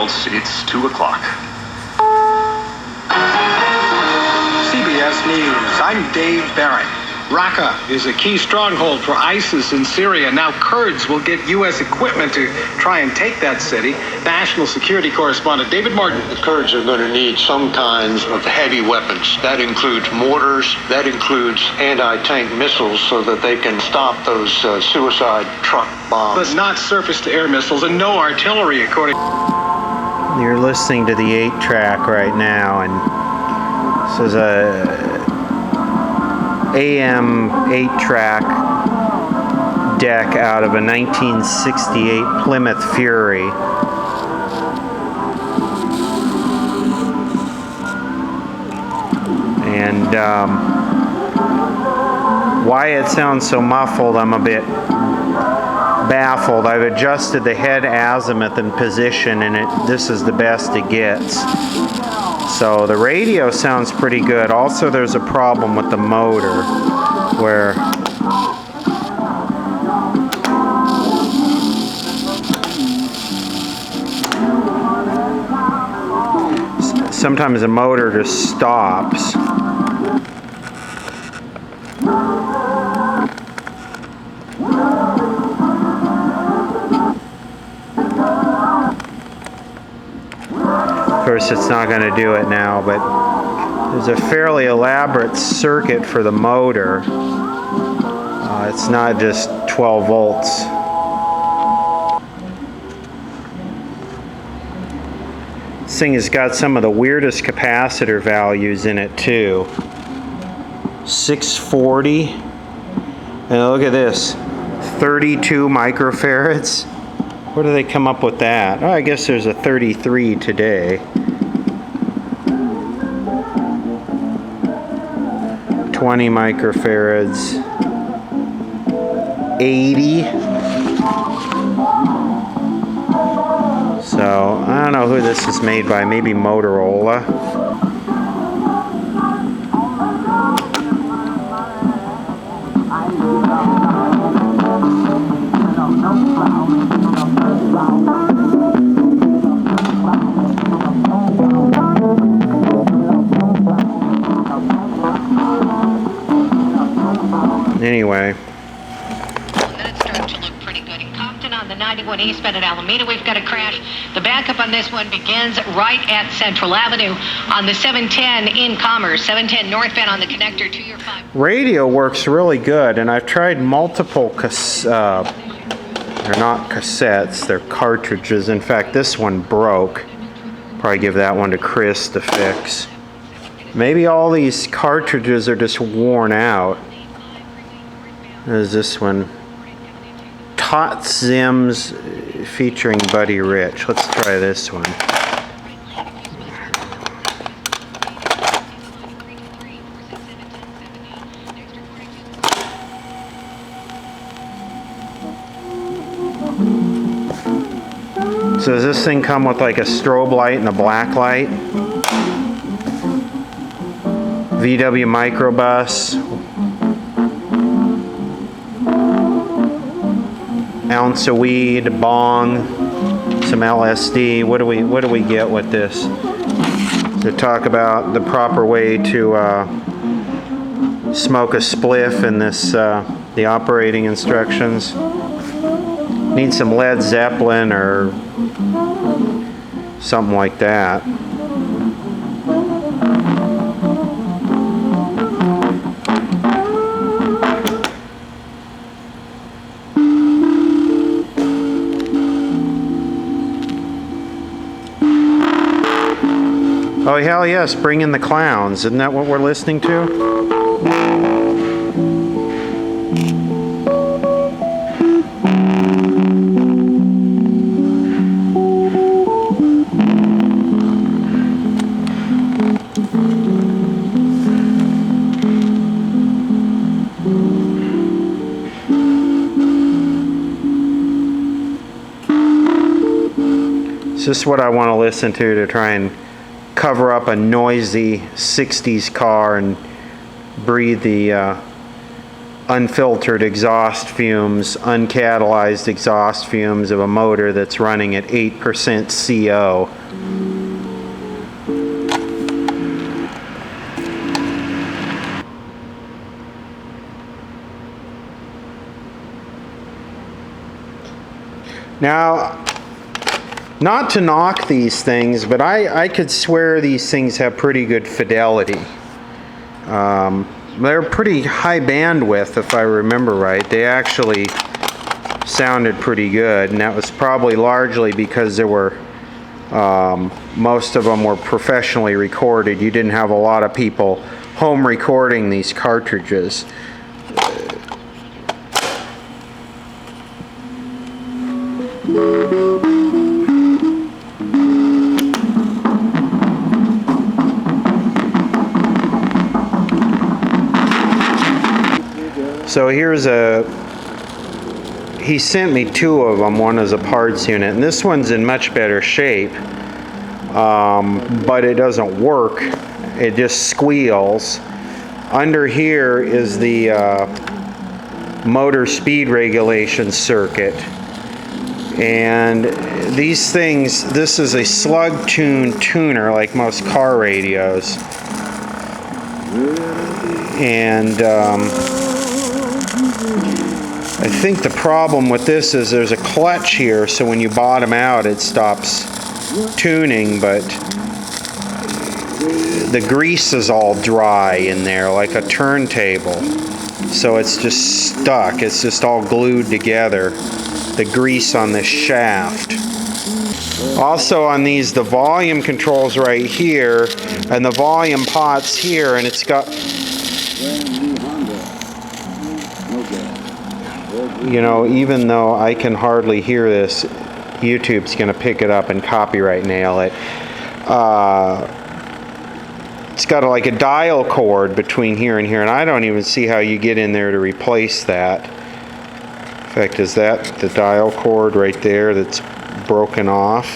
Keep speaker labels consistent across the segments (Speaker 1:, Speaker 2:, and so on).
Speaker 1: It's 2 o'clock.
Speaker 2: CBS News, I'm Dave Barrett. Raqqa is a key stronghold for ISIS in Syria. Now Kurds will get U.S. equipment to try and take that city. National security correspondent David Martin.
Speaker 3: The Kurds are going to need some kinds of heavy weapons. That includes mortars, that includes anti-tank missiles so that they can stop those suicide truck bombs.
Speaker 2: But not surface-to-air missiles and no artillery, according...
Speaker 4: You're listening to the 8-track right now, and this is a AM 8-track deck out of a 1968 Plymouth Fury. And why it sounds so muffled, I'm a bit baffled. I've adjusted the head azimuth and position, and this is the best it gets. So the radio sounds pretty good. Also, there's a problem with the motor where sometimes the motor just stops. Of course, it's not going to do it now, but there's a fairly elaborate circuit for the motor. It's not just 12 volts. This thing has got some of the weirdest capacitor values in it too. 640. And look at this. 32 microfarads. Where do they come up with that? Oh, I guess there's a 33 today. 20 microfarads. 80. So, I don't know who this is made by. Maybe Motorola. Anyway.
Speaker 5: That's starting to look pretty good. In Compton on the 91 eastbound at Alameda, we've got a crash. The backup on this one begins right at Central Avenue on the 710 in Commerce, 710 northbound on the connector to your 5.
Speaker 4: Radio works really good, and I've tried multiple they're not cassettes, they're cartridges. In fact, this one broke. Probably give that one to Chris to fix. Maybe all these cartridges are just worn out. There's this one. Tot Zims featuring Buddy Rich. Let's try this one. So does this thing come with like a strobe light and a black light? VW microbus. Ounce of weed, bong, some LSD. What do we get with this? To talk about the proper way to smoke a spliff in this the operating instructions. Need some Led Zeppelin or something like that. Oh, hell yes, bring in the clowns. Isn't that what we're listening to? Is this what I want to listen to try and cover up a noisy 60s car and breathe the unfiltered exhaust fumes, uncatalyzed exhaust fumes of a motor that's running at 8% CO. Now, not to knock these things, but I could swear these things have pretty good fidelity. They're pretty high bandwidth, if I remember right. They actually sounded pretty good, and that was probably largely because there were most of them were professionally recorded. You didn't have a lot of people home recording these cartridges. So here's he sent me two of them, one as a parts unit, and this one's in much better shape, but it doesn't work, it just squeals. Under here is the motor speed regulation circuit, and these things, this is a slug tune tuner like most car radios, and I think the problem with this is there's a clutch here, so when you bottom out it stops tuning, but the grease is all dry in there like a turntable, so it's just stuck, it's just all glued together, the grease on the shaft. Also on these, the volume controls right here and the volume pot's here, and it's got, you know, even though I can hardly hear this, YouTube's going to pick it up and copyright nail it. It's got like a dial cord between here and here, and I don't even see how you get in there to replace that. In fact, is that the dial cord right there that's broken off?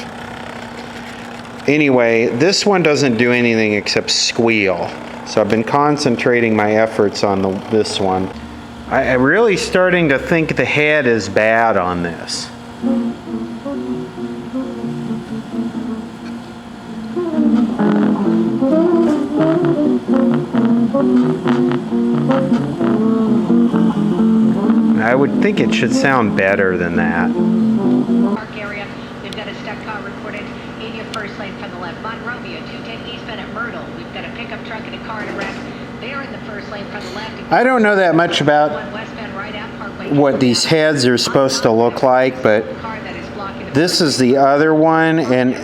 Speaker 4: Anyway, this one doesn't do anything except squeal. So I've been concentrating my efforts on this one. I'm really starting to think the head is bad on this. I would think it should sound better than that.
Speaker 5: Park area, we've got a stuck car reported in your first lane from the left. Monrovia, 210 eastbound at Myrtle. We've got a pickup truck and a car in a wreck. They're in the first lane from the left.
Speaker 4: I don't know that much about what these heads are supposed to look like, but this is the other one, and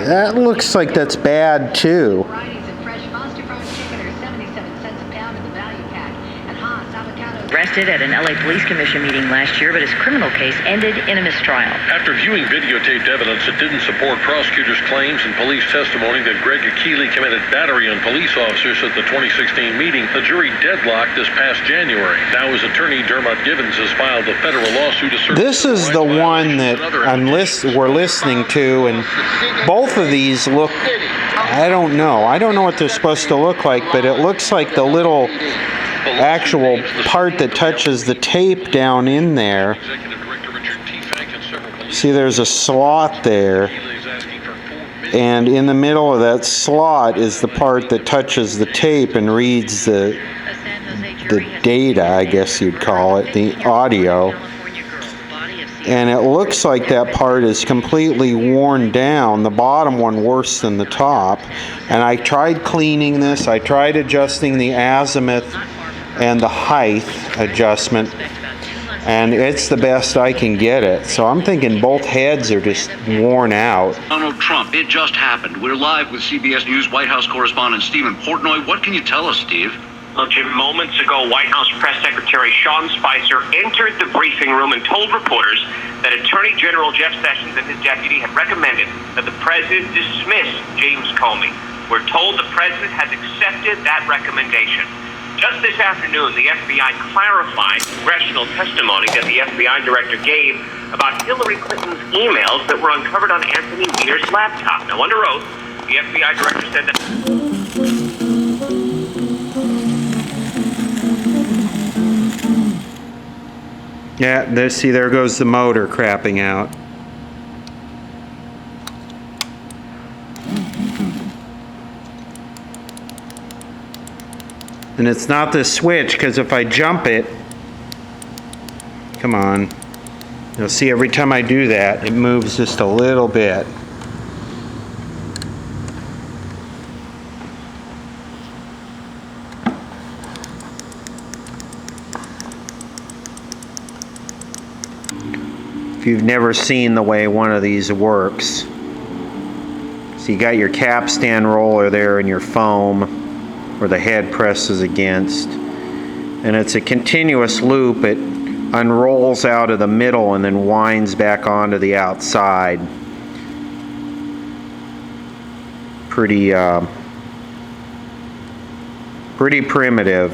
Speaker 4: that looks like that's bad too.
Speaker 1: Arrested at an LA Police Commission meeting last year, but his criminal case ended in a mistrial.
Speaker 6: After viewing videotaped evidence that didn't support prosecutors' claims and police testimony that Greg Akili committed battery on police officers at the 2016 meeting, the jury deadlocked this past January. Now his attorney, Dermot Givens, has filed a federal lawsuit asserting...
Speaker 4: This is the one that we're listening to, and both of these look... I don't know what they're supposed to look like, but it looks like the little actual part that touches the tape down in there. See, there's a slot there, and in the middle of that slot is the part that touches the tape and reads the data, I guess you'd call it, the audio. And it looks like that part is completely worn down, the bottom one worse than the top. And I tried cleaning this, I tried adjusting the azimuth and the height adjustment, and it's the best I can get it. So I'm thinking both heads are just worn out.
Speaker 7: Donald Trump, it just happened. We're live with CBS News White House correspondent Stephen Portnoy. What can you tell us, Steve?
Speaker 8: Well, Jim, moments ago, White House Press Secretary Sean Spicer entered the briefing room and told reporters that Attorney General Jeff Sessions and his deputy had recommended that the president dismiss James Comey. We're told the president has accepted that recommendation. Just this afternoon, the FBI clarified congressional testimony that the FBI director gave about Hillary Clinton's emails that were uncovered on Anthony Weiner's laptop. Now, under oath, the FBI director said that...
Speaker 4: Yeah, see, there goes the motor crapping out. And it's not the switch, because if I jump it, come on, you'll see every time I do that, it moves just a little bit. If you've never seen the way one of these works, so you got your capstan roller there and your foam where the head presses against, and it's a continuous loop. It unrolls out of the middle and then winds back onto the outside. Pretty primitive.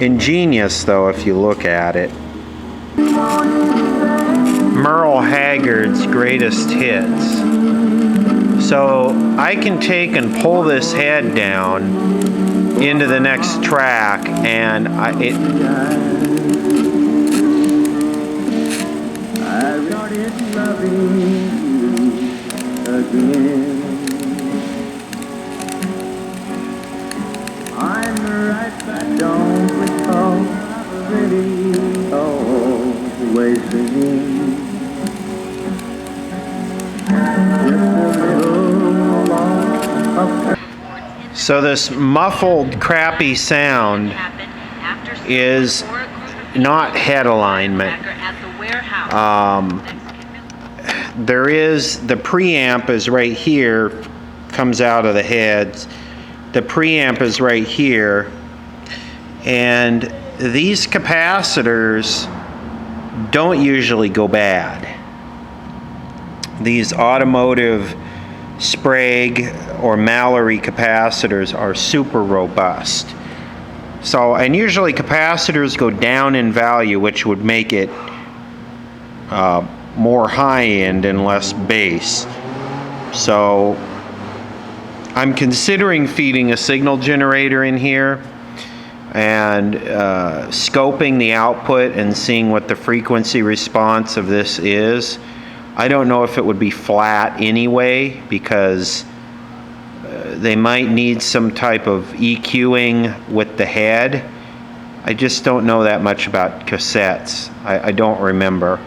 Speaker 4: Ingenious though, if you look at it. Merle Haggard's greatest hits. So I can take and pull this head down into the next track, and it started loving you again. I'm right back, don't recall already, always singing. So this muffled, crappy sound is not head alignment. There is, the preamp is right here, comes out of the heads. The preamp is right here. And these capacitors don't usually go bad. These automotive Sprague or Mallory capacitors are super robust. So, and usually capacitors go down in value, which would make it more high-end and less bass. So I'm considering feeding a signal generator in here and scoping the output and seeing what the frequency response of this is. I don't know if it would be flat anyway, because they might need some type of EQing with the head. I just don't know that much about cassettes. I don't remember.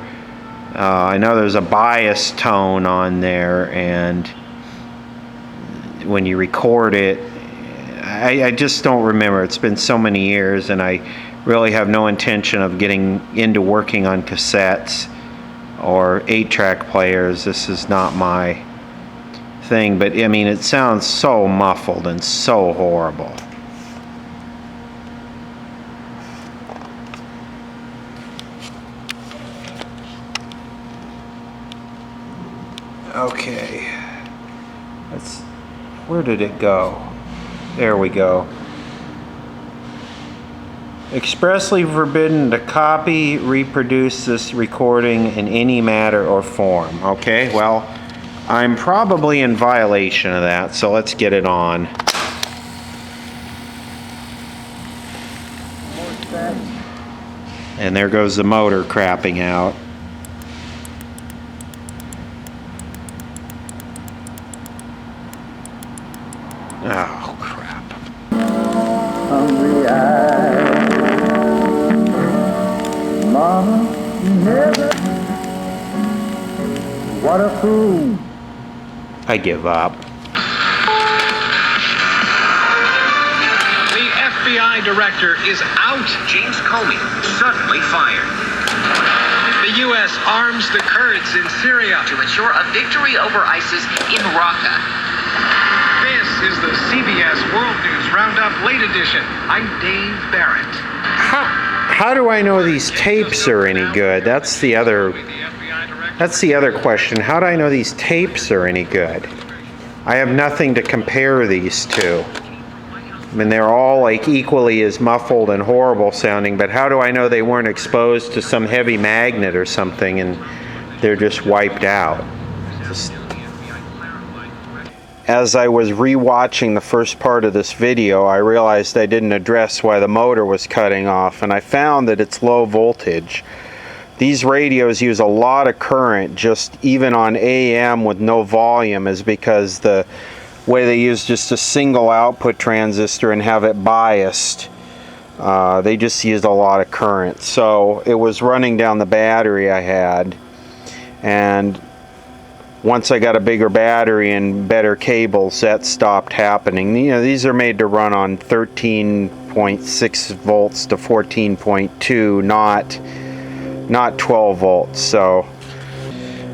Speaker 4: I know there's a bias tone on there, and when you record it, I just don't remember. It's been so many years, and I really have no intention of getting into working on cassettes or 8-track players. This is not my thing, but I mean, it sounds so muffled and so horrible. Okay, where did it go? There we go. Expressly forbidden to copy, reproduce this recording in any matter or form. Okay, well, I'm probably in violation of that, so let's get it on. And there goes the motor crapping out. Oh, crap. Hungry eyes. Mama, never. What a fool. I give up.
Speaker 2: The FBI director is out.
Speaker 7: James Comey suddenly fired.
Speaker 2: The U.S. arms the Kurds in Syria
Speaker 9: to ensure a victory over ISIS in Raqqa.
Speaker 2: This is the CBS World News Roundup Late Edition. I'm Dave Barrett.
Speaker 4: How do I know these tapes are any good? That's the other question. How do I know these tapes are any good? I have nothing to compare these to. I mean, they're all like equally as muffled and horrible sounding, but how do I know they weren't exposed to some heavy magnet or something and they're just wiped out? as I was rewatching the first part of this video, I realized I didn't address why the motor was cutting off, and I found that it's low voltage. These radios use a lot of current just even on AM with no volume, is because the way they use just a single output transistor and have it biased. They just used a lot of current. So it was running down the battery I had, and once I got a bigger battery and better cables, that stopped happening. You know, these are made to run on 13.6 volts to 14.2, not 12 volts. So,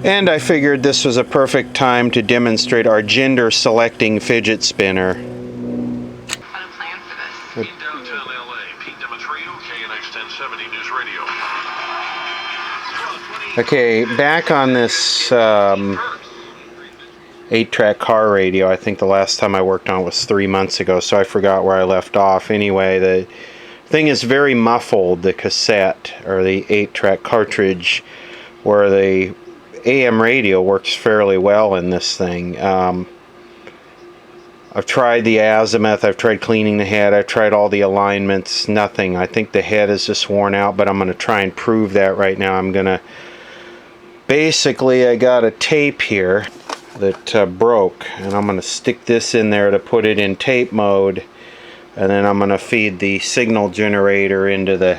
Speaker 4: and I figured this was a perfect time to demonstrate our gender selecting fidget spinner.
Speaker 6: In downtown LA, Pete Demetrio, KNX 1070 News Radio.
Speaker 4: Okay, back on this 8-track car radio. I think the last time I worked on it was 3 months ago, so I forgot where I left off. Anyway, the thing is very muffled, the cassette, or the 8-track cartridge, where the AM radio works fairly well in this thing. I've tried the azimuth, I've tried cleaning the head, I've tried all the alignments, nothing. I think the head is just worn out, but I'm going to try and prove that right now. I'm going to... Basically, I got a tape here that broke, and I'm going to stick this in there to put it in tape mode, and then I'm going to feed the signal generator into the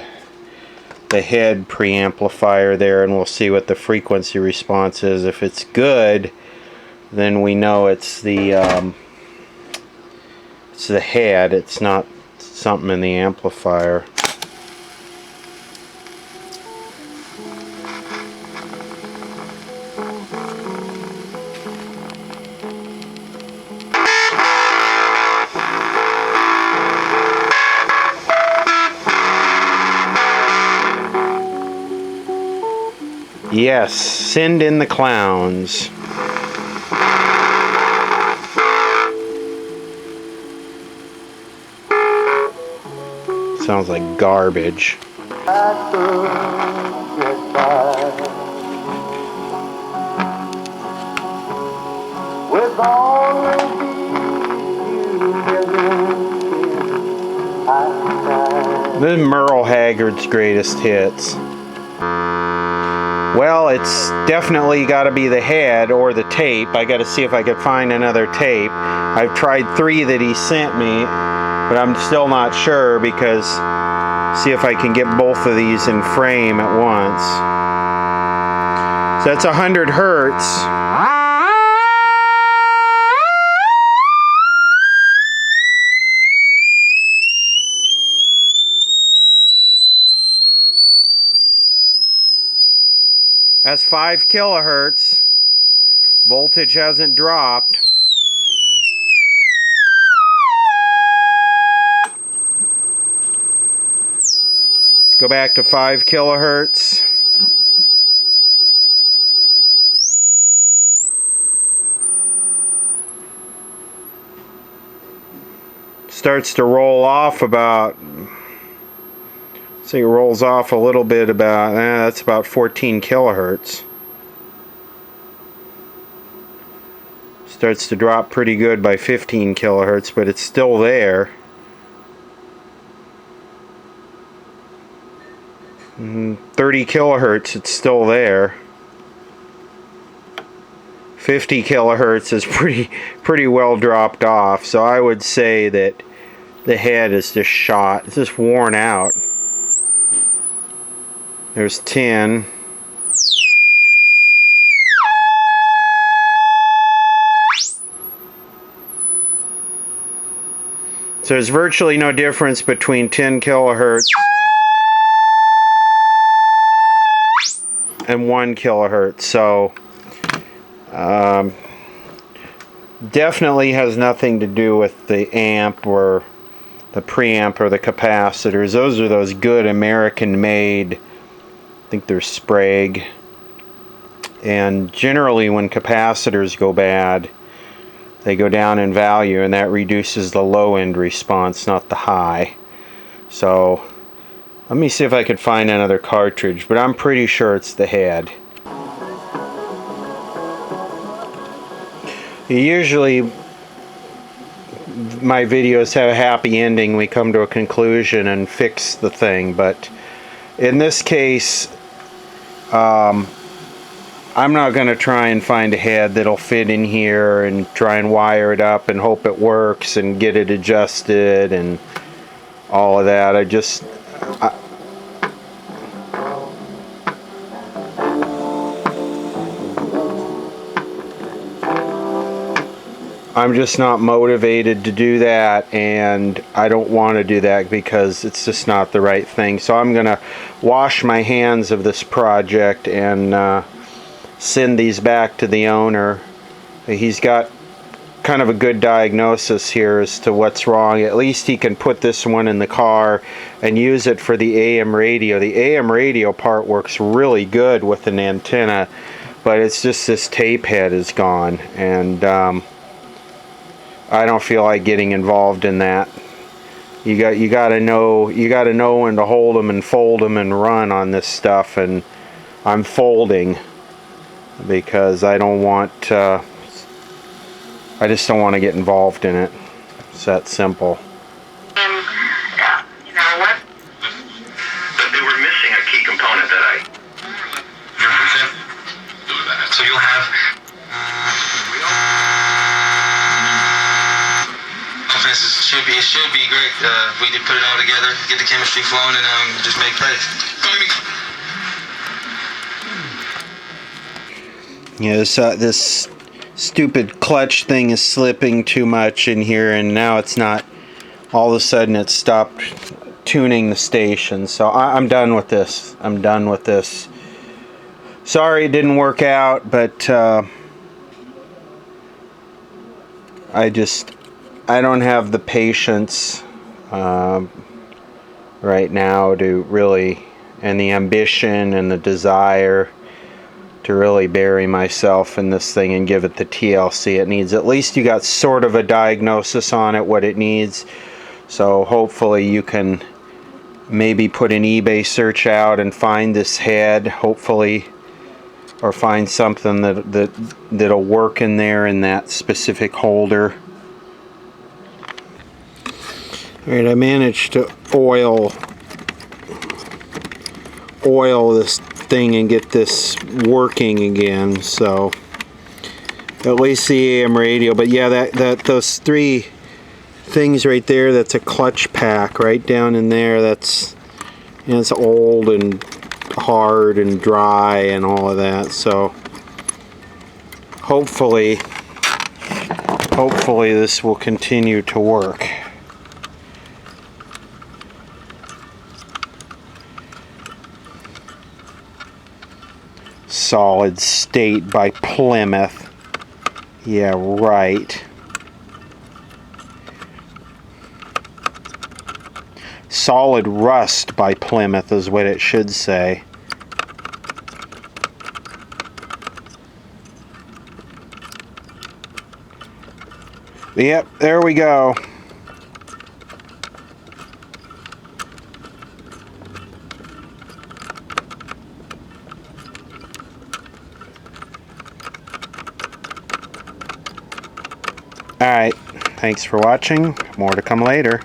Speaker 4: head preamplifier there, and we'll see what the frequency response is. If it's good, then we know it's the head, it's not something in the amplifier. Yes, send in the clowns. Sounds like garbage. This is Merle Haggard's greatest hits. Well, it's definitely got to be the head or the tape. I got to see if I could find another tape. I've tried 3 that he sent me, but I'm still not sure, because see if I can get both of these in frame at once. So that's 100 hertz. That's 5 kilohertz. Voltage hasn't dropped. Go back to 5 kilohertz. Starts to roll off about, see, it rolls off a little bit about, that's about 14 kilohertz. Starts to drop pretty good by 15 kilohertz, but it's still there. 30 kilohertz, it's still there. 50 kilohertz is pretty well dropped off, so I would say that the head is just shot. It's just worn out. There's 10. So there's virtually no difference between 10 kilohertz and 1 kilohertz. So definitely has nothing to do with the amp or the preamp or the capacitors. Those are those good American made, I think they're Sprague. And generally when capacitors go bad, they go down in value, and that reduces the low end response, not the high. So let me see if I could find another cartridge, but I'm pretty sure it's the head. You usually my videos have a happy ending. We come to a conclusion and fix the thing. But in this case, I'm not going to try and find a head that'll fit in here and try and wire it up and hope it works and get it adjusted and all of that. I'm just not motivated to do that, and I don't want to do that because it's just not the right thing. So I'm going to wash my hands of this project and send these back to the owner. He's got kind of a good diagnosis here as to what's wrong. At least he can put this one in the car and use it for the AM radio. The AM radio part works really good with an antenna, but it's just this tape head is gone, and I don't feel like getting involved in that. You got to know when to hold them and fold them and run on this stuff, and I'm folding because I just don't want to get involved in it. It's that simple.
Speaker 8: You know what? But they were missing a key component that So you'll have
Speaker 10: it should be great. We did put it all together, get the chemistry flowing, and just make plays.
Speaker 4: Yeah, this stupid clutch thing is slipping too much in here, and now it's not. All of a sudden, it stopped tuning the station. So I'm done with this. I'm done with this. Sorry it didn't work out, but I don't have the patience right now to really, and the ambition and the desire to really bury myself in this thing and give it the TLC it needs. At least you got sort of a diagnosis on it, what it needs. So hopefully you can maybe put an eBay search out and find this head, hopefully, or find something that'll work in there in that specific holder. Alright, I managed to oil this thing and get this working again, so at least the AM radio. But yeah, those three things right there, that's a clutch pack right down in there. That's, you know, it's old and hard and dry and all of that. So hopefully this will continue to work. Solid State by Plymouth. Yeah, right. Solid Rust by Plymouth is what it should say. Yep, there we go. Alright, thanks for watching. More to come later.